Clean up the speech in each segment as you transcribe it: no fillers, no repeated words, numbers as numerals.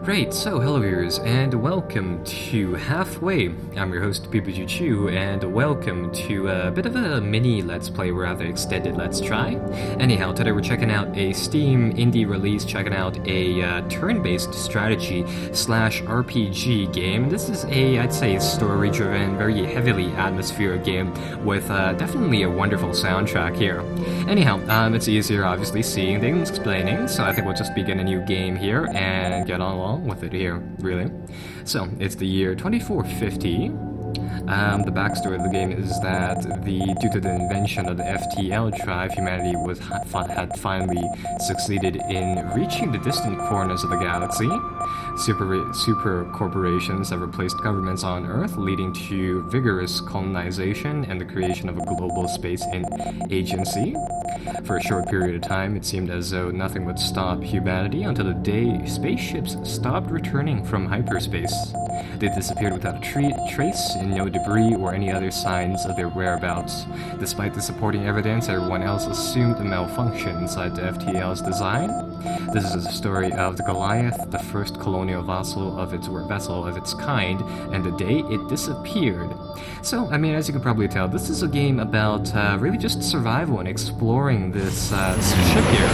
Great, so hello viewers, and welcome to Halfway. I'm your host, PPGChu, and welcome to a bit of a mini Let's Play, rather extended Let's Try. Anyhow, today we're checking out a Steam indie release, checking out a turn-based strategy slash RPG game. This is I'd say, story-driven, very heavily atmospheric game with definitely a wonderful soundtrack here. Anyhow, it's easier obviously seeing things, explaining, so I think we'll just begin a new game here and get on along with it here, really. So, it's the year 2450. The backstory of the game is that due to the invention of the FTL drive, humanity had finally succeeded in reaching the distant corners of the galaxy. Super corporations have replaced governments on Earth, leading to vigorous colonization and the creation of a global space agency. For a short period of time, it seemed as though nothing would stop humanity until the day spaceships stopped returning from hyperspace. They disappeared without a trace, and no debris or any other signs of their whereabouts. Despite the supporting evidence, everyone else assumed a malfunction inside the FTL's design. This is the story of the Goliath, the first colonial vessel of its kind, and the day it disappeared. So, I mean, as you can probably tell, this is a game about really just survival and exploring this ship here.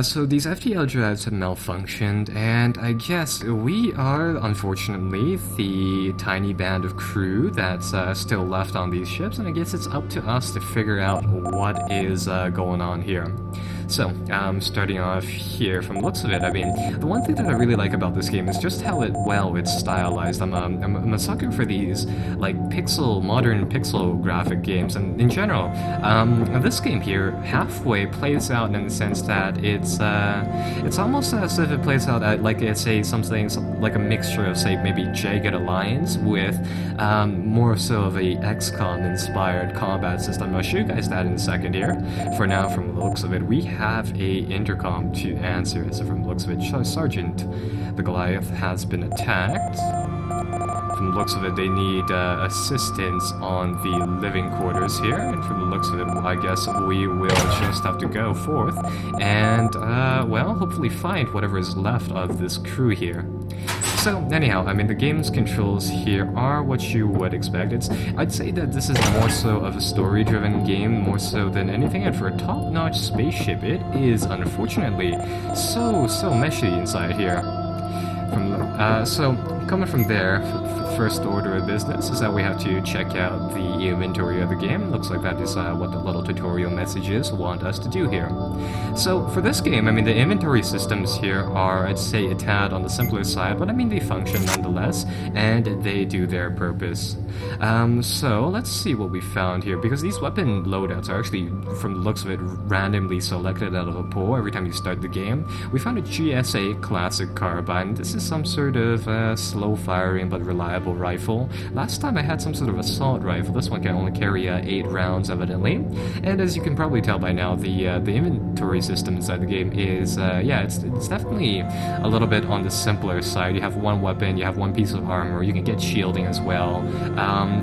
So these FTL drives have malfunctioned, and I guess we are, unfortunately, the tiny band of crew that's still left on these ships, and I guess it's up to us to figure out what is going on here. So, starting off here, from the looks of it, I mean, the one thing that I really like about this game is just how it's stylized. I'm a sucker for these, like, modern pixel graphic games, and in general, this game here, Halfway, plays out in the sense that it's almost as if it plays out at, like, say, something like a mixture of, say, maybe Jagged Alliance with more so of a XCOM-inspired combat system. I'll show you guys that in a second here. For now, from the looks of it, we have a intercom to answer. So from the looks of it, Sergeant, the Goliath has been attacked. From the looks of it, they need assistance on the living quarters here, and from the looks of it, I guess we will just have to go forth and, well, hopefully find whatever is left of this crew here. So, anyhow, I mean, the game's controls here are what you would expect. I'd say that this is more so of a story-driven game, more so than anything, and for a top-notch spaceship, it is, unfortunately, so meshy inside here. So, coming from there, first order of business is that we have to check out the inventory of the game. Looks like that is what the little tutorial messages want us to do here. So for this game, I mean, the inventory systems here are, I'd say, a tad on the simpler side, but I mean, they function nonetheless, and they do their purpose. So let's see what we found here, because these weapon loadouts are actually, from the looks of it, randomly selected out of a pool every time you start the game. We found a GSA Classic Carbine. This is some sort of slow-firing but reliable rifle. Last time I had some sort of assault rifle. This one can only carry 8 rounds, evidently. And as you can probably tell by now, the inventory system inside the game is, it's definitely a little bit on the simpler side. You have one weapon, you have one piece of armor, you can get shielding as well.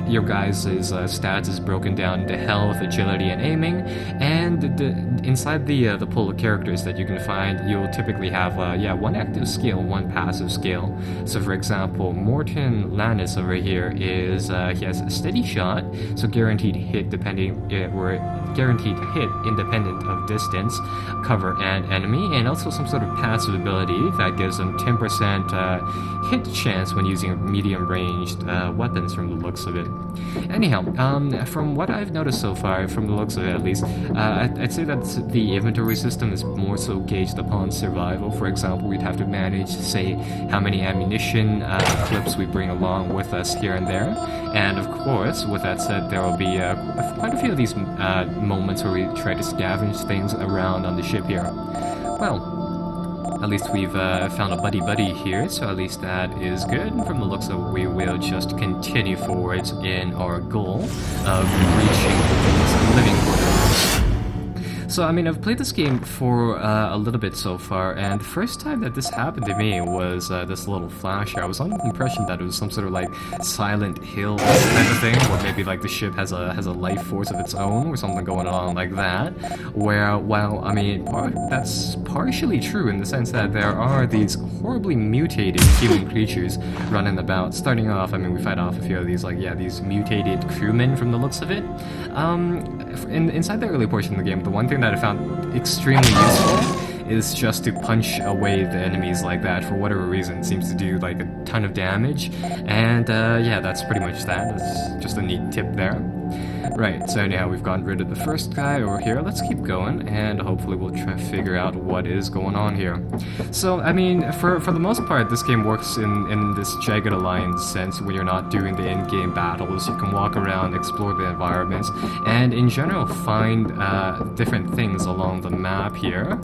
Your guys' stats is broken down into health, agility, and aiming. And inside the pool of characters that you can find, you'll typically have, one active skill, one passive skill. So for example, Morton Lannis over here is, he has a steady shot, so guaranteed hit independent of distance, cover, and enemy, and also some sort of passive ability that gives them 10% hit chance when using medium-ranged weapons from the looks of it. Anyhow, from what I've noticed so far, from the looks of it at least, I'd say that the inventory system is more so gauged upon survival. For example, we'd have to manage, say, how many ammunition clips we bring along with us here and there. And of course, with that said, there will be quite a few of these moments where we try to scavenge things around on the ship here. Well, at least we've found a buddy here, so at least that is good. From the looks of it, we will just continue forwards in our goal of reaching these living quarters. So, I mean, I've played this game for a little bit so far, and the first time that this happened to me was this little flash here. I was under the impression that it was some sort of like Silent Hill type of thing, or maybe like the ship has a life force of its own, or something going on like that. Where, well, I mean, that's partially true in the sense that there are these horribly mutated human creatures running about. Starting off, I mean, we fight off a few of these, like, yeah, these mutated crewmen from the looks of it. Inside the early portion of the game, the one thing that I found extremely useful is just to punch away the enemies like that. For whatever reason, it seems to do like a ton of damage. And yeah, that's pretty much that. That's just a neat tip there. Right, so anyhow, we've gotten rid of the first guy over here. Let's keep going, and hopefully we'll try to figure out what is going on here. So, I mean, for the most part, this game works in this Jagged Alliance sense. When you're not doing the in-game battles, you can walk around, explore the environments, and in general find different things along the map here.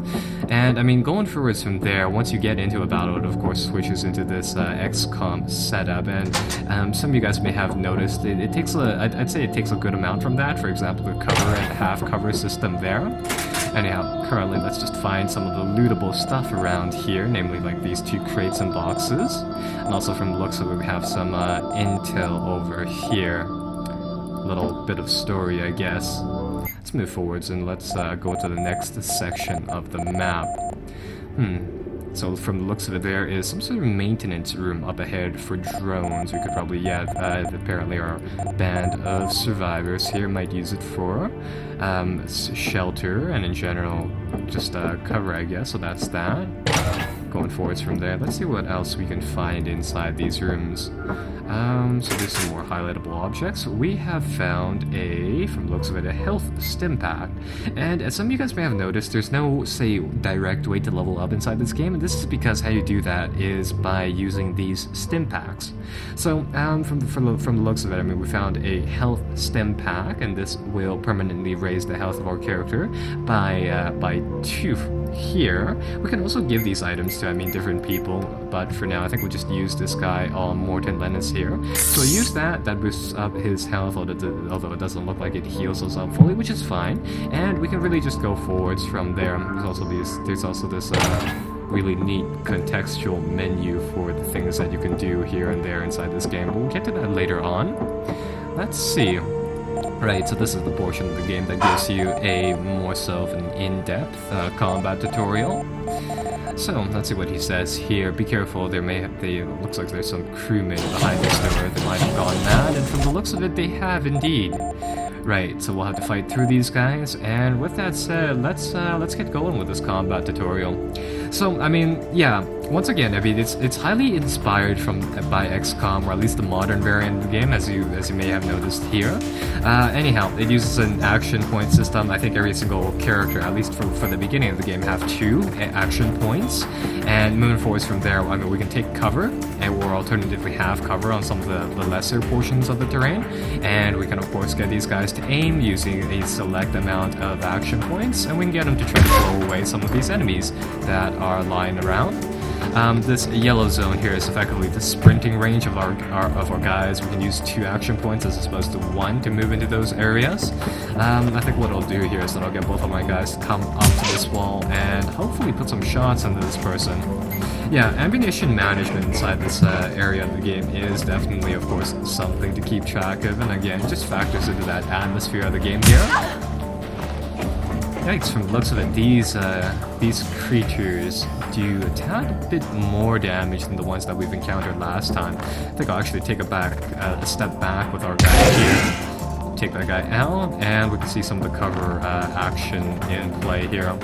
And, I mean, going forwards from there, once you get into a battle, it of course switches into this XCOM setup, and some of you guys may have noticed it takes I'd say it takes a good amount from that. For example, the cover and half cover system there. Anyhow, currently let's just find some of the lootable stuff around here, namely like these 2 crates and boxes. And also from the looks of it, we have some intel over here. A little bit of story, I guess. Let's move forwards and let's go to the next section of the map. So from the looks of it, there is some sort of maintenance room up ahead for drones. We could probably, yeah, apparently our band of survivors here might use it for shelter and in general just cover, I guess. So that's that. Going forwards from there, let's see what else we can find inside these rooms. So there's some more highlightable objects. We have found from the looks of it, a health stim pack. And as some of you guys may have noticed, there's no, say, direct way to level up inside this game, and this is because how you do that is by using these stim packs. So, from the looks of it, I mean, we found a health stim pack, and this will permanently raise the health of our character by 2 here. We can also give these items to, I mean, different people, but for now I think we'll just use this guy on Morton Lennis here. So we'll use that boosts up his health, although it doesn't look like it heals us up fully, which is fine, and we can really just go forwards from there. There's also this really neat contextual menu for the things that you can do here and there inside this game, but we'll get to that later on. Let's see. Right, so this is the portion of the game that gives you a more so of an in-depth combat tutorial. So, let's see what he says here. Be careful, looks like there's some crewmen behind this door. They might have gone mad, and from the looks of it, they have indeed. Right, so we'll have to fight through these guys, and with that said, let's get going with this combat tutorial. So, I mean, yeah, once again, I mean, it's highly inspired by XCOM, or at least the modern variant of the game, as you may have noticed here. Anyhow, it uses an action point system. I think every single character, at least for the beginning of the game, have 2 action points, and moving forwards from there, I mean, we can take cover, or alternatively have cover on some of the lesser portions of the terrain, and we can of course get these guys to aim using a select amount of action points, and we can get them to try to blow away some of these enemies that are lying around. This yellow zone here is effectively the sprinting range of our guys. We can use 2 action points as opposed to 1 to move into those areas. I think what I'll do here is that I'll get both of my guys to come up to this wall and hopefully put some shots into this person. Yeah, ammunition management inside this area of the game is definitely, of course, something to keep track of, and again, it just factors into that atmosphere of the game here. Yikes, from the looks of it, these creatures do a tad bit more damage than the ones that we've encountered last time. I think I'll actually take a step back with our guy here. Take that guy out, and we can see some of the cover action in play here.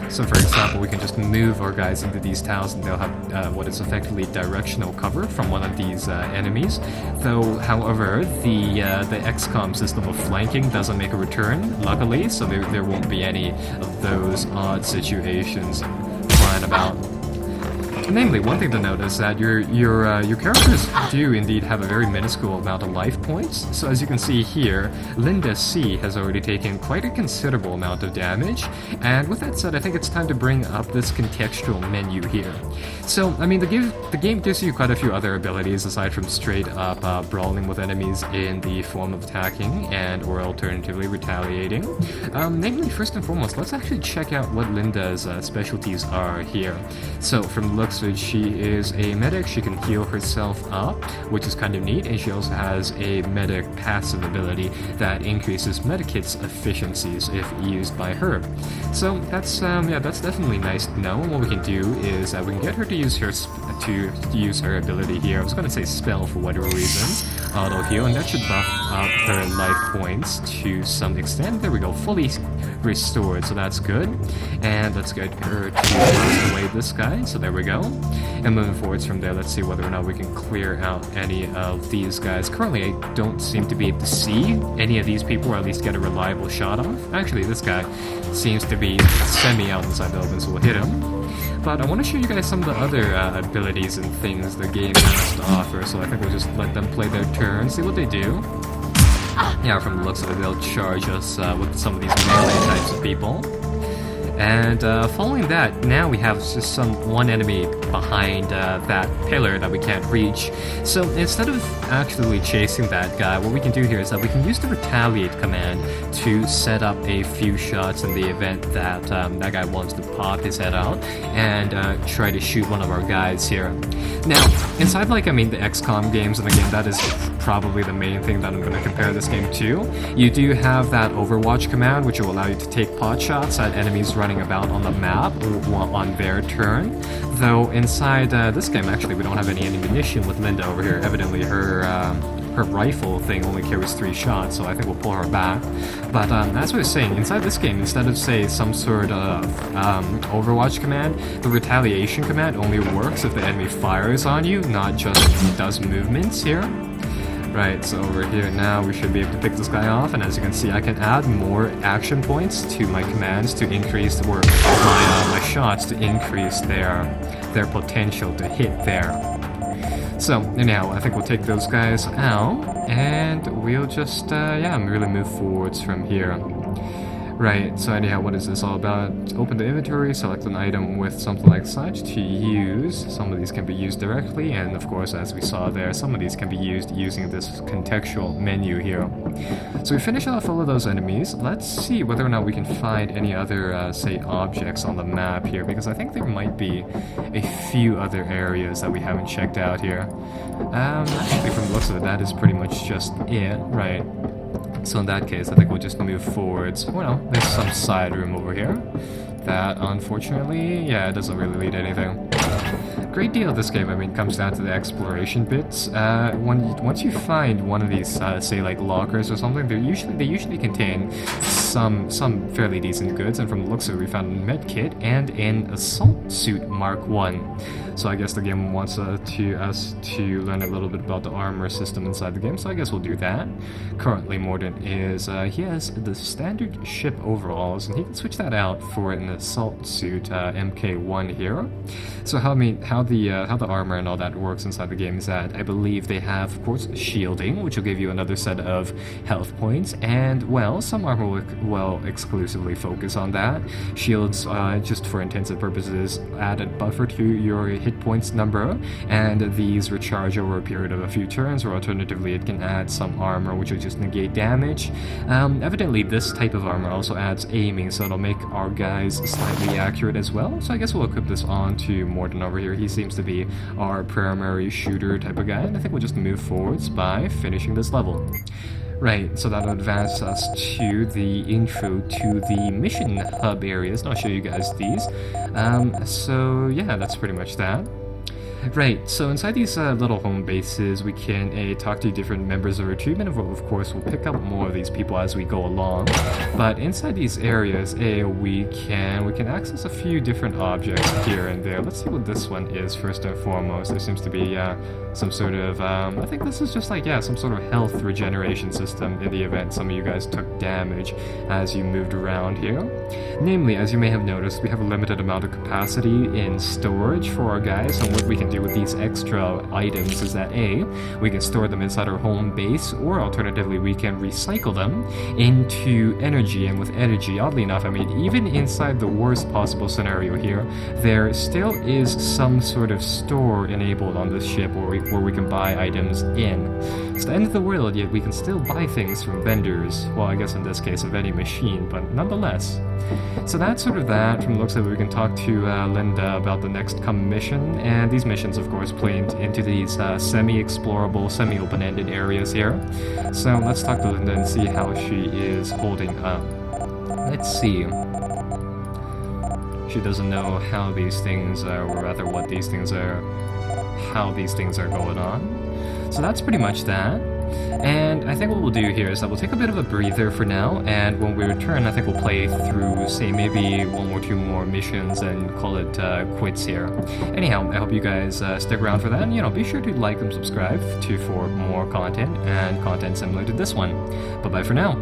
So for example, we can just move our guys into these tiles, and they'll have what is effectively directional cover from one of these enemies. Though, however, the XCOM system of flanking doesn't make a return, luckily, so there won't be any of those odd situations flying about. Namely, one thing to note is that your characters do indeed have a very minuscule amount of life points. So as you can see here, Linda C has already taken quite a considerable amount of damage. And with that said, I think it's time to bring up this contextual menu here. So, I mean, the game gives you quite a few other abilities aside from straight up brawling with enemies in the form of attacking and or alternatively retaliating. Namely, first and foremost, let's actually check out what Linda's specialties are here. So, from the looks of it, she is a medic. She can heal herself up, which is kind of neat, and she also has a medic passive ability that increases medikit's efficiencies if used by her. So that's definitely nice to know. And what we can do is we can get her to use her ability here. I was going to say spell for whatever reason, auto heal, and that should buff up her life points to some extent. There we go, fully restored, so that's good. And let's get her to blast away this guy. So there we go. And moving forwards from there, let's see whether or not we can clear out any of these guys. Currently, I don't seem to be able to see any of these people, or at least get a reliable shot off. Actually, this guy seems to be semi-out inside the open, so we'll hit him. But I want to show you guys some of the other abilities and things the game has to offer, so I think we'll just let them play their turn, see what they do. Yeah, from the looks of it, they'll charge us with some of these melee types of people. And following that, now we have just one enemy behind that pillar that we can't reach. So instead of actually chasing that guy, what we can do here is that we can use the retaliate command to set up a few shots in the event that that guy wants to pop his head out and try to shoot one of our guys here. Now, inside the XCOM games, and again, that is probably the main thing that I'm going to compare this game to, you do have that Overwatch command, which will allow you to take pot shots at enemies running about on the map on their turn. Though inside this game, actually, we don't have any ammunition with Linda over here. Evidently, her rifle thing only carries 3 shots, so I think we'll pull her back. But as I was saying, inside this game, instead of, say, some sort of Overwatch command, the retaliation command only works if the enemy fires on you, not just does movements here. Right, so over here now we should be able to pick this guy off, and as you can see, I can add more action points to my commands to increase my shots to increase their potential to hit there. So anyhow, I think we'll take those guys out, and we'll just really move forwards from here. Right, so anyhow, what is this all about? Open the inventory, select an item with something like such to use. Some of these can be used directly, and of course, as we saw there, some of these can be used using this contextual menu here. So we finish off all of those enemies. Let's see whether or not we can find any other, say, objects on the map here, because I think there might be a few other areas that we haven't checked out here. Actually, from the looks of it, that is pretty much just it, right? So in that case, I think we'll just move forwards. Well, there's some side room over here that, unfortunately, it doesn't really lead to anything. Great deal of this game, comes down to the exploration bits. Once you find one of these, say, like lockers or something, they usually contain some fairly decent goods, and from the looks of it, we found a med kit and an assault suit Mark 1. So I guess the game wants us to learn a little bit about the armor system inside the game, so I guess we'll do that. Currently, Mordant he has the standard ship overalls, and he can switch that out for an assault suit MK1 here. So how the armor and all that works inside the game is that I believe they have, of course, shielding, which will give you another set of health points, and well, some armor will exclusively focus on that. Shields, just for intensive purposes, add a buffer to your hit points number, and these recharge over a period of a few turns, or alternatively it can add some armor which will just negate damage. Evidently this type of armor also adds aiming, so it'll make our guys slightly accurate as well. So I guess we'll equip this on to Mordant over here. He seems to be our primary shooter type of guy, and I think we'll just move forwards by finishing this level. Right, so that'll advance us to the intro to the mission hub areas, and I'll show you guys these. So yeah, that's pretty much that. Right, so inside these little home bases, we can talk to different members of our team, and of course we'll pick up more of these people as we go along. But inside these areas, we can access a few different objects here and there. Let's see what this one is first and foremost. There seems to be some sort of, I think this is just like, some sort of health regeneration system in the event some of you guys took damage as you moved around here. Namely, as you may have noticed, we have a limited amount of capacity in storage for our guys, and what we can do with these extra items is that A, we can store them inside our home base, or alternatively we can recycle them into energy. And with energy, oddly enough, I mean, even inside the worst possible scenario here, there still is some sort of store enabled on this ship where we can buy items in. It's the end of the world, yet we can still buy things from vendors. Well, I guess in this case of any machine, but nonetheless. So that's sort of that. From the looks of it, we can talk to Linda about the next coming mission, and these missions, of course, play into these semi-explorable, semi-open-ended areas here. So let's talk to Linda and see how she is holding up. Let's see. She doesn't know how these things are, or rather what these things are, how these things are going on. So that's pretty much that. And I think what we'll do here is that we'll take a bit of a breather for now, and when we return, I think we'll play through, say, maybe 1 or 2 more missions and call it quits here. Anyhow, I hope you guys stick around for that, and, you know, be sure to like and subscribe for more content, and content similar to this one. Bye-bye for now.